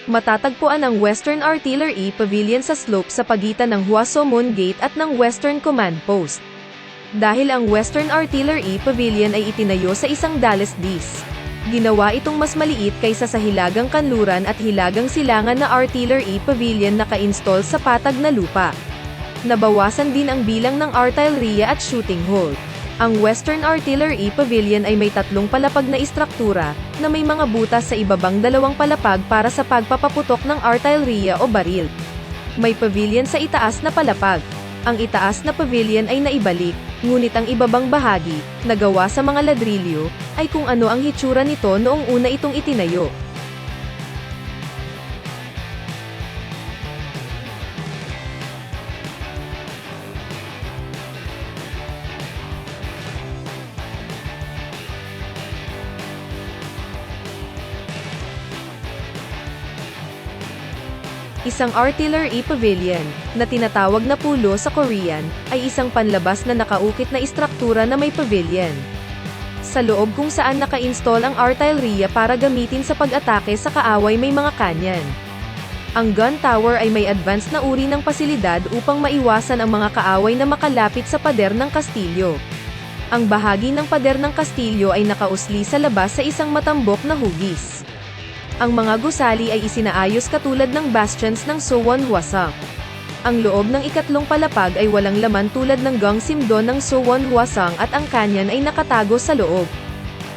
Matatagpuan ang Western Artillery Pavilion sa slope sa pagitan ng Hwasong-mun Gate at ng Western Command Post. Dahil ang Western Artillery Pavilion ay itinayo sa isang dalasdis, ginawa itong mas maliit kaysa sa Hilagang Kanluran at Hilagang Silangan na Artillery Pavilion na ka-install sa patag na lupa. Nabawasan din ang bilang ng artillery at shooting hole. Ang Western Artillery Pavilion ay may 3 palapag na istruktura, na may mga butas sa ibabang 2 palapag para sa pagpapaputok ng artillery o baril. May pavilion sa itaas na palapag. Ang itaas na pavilion ay naibalik, ngunit ang ibabang bahagi, na gawa sa mga ladrilyo, ay kung ano ang hitsura nito noong una itong itinayo. Isang artillery pavilion, na tinatawag na pulo sa Korean, ay isang panlabas na nakaukit na istruktura na may pavilion sa loob kung saan naka-install ang artillery para gamitin sa pag-atake sa kaaway may mga kanyan. Ang gun tower ay may advanced na uri ng pasilidad upang maiwasan ang mga kaaway na makalapit sa pader ng kastilyo. Ang bahagi ng pader ng kastilyo ay nakausli sa labas sa isang matambok na hugis. Ang mga gusali ay isinaayos katulad ng bastions ng Suwon Hwasong. Ang loob ng ikatlong palapag ay walang laman tulad ng Gangsimdo ng Suwon Hwasong at ang kanyan ay nakatago sa loob.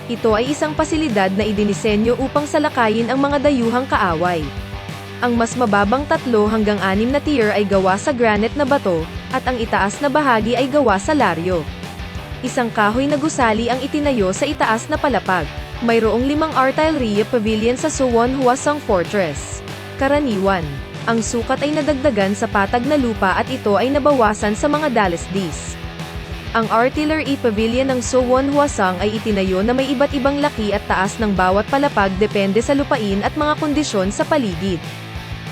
Ito ay isang pasilidad na idinisenyo upang salakayin ang mga dayuhang kaaway. Ang mas mababang 3 hanggang 6 na tier ay gawa sa granite na bato, at ang itaas na bahagi ay gawa sa laryo. Isang kahoy na gusali ang itinayo sa itaas na palapag. Mayroong 5 artillery pavilion sa Suwon Hwasong Fortress. Karaniwan, ang sukat ay nadagdagan sa patag na lupa at ito ay nabawasan sa mga dalasdis. Ang artillery pavilion ng Suwon Hwasong ay itinayo na may iba't ibang laki at taas ng bawat palapag depende sa lupain at mga kondisyon sa paligid.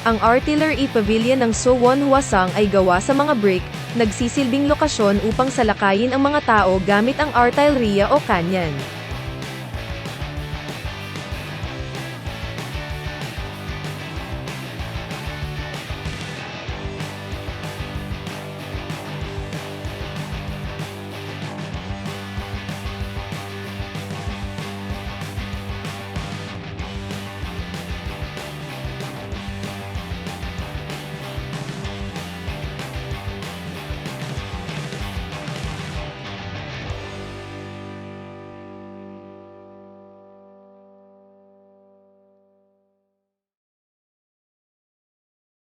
Ang artillery pavilion ng Suwon Hwasong ay gawa sa mga brick, nagsisilbing lokasyon upang salakayin ang mga tao gamit ang artillery o kanyan.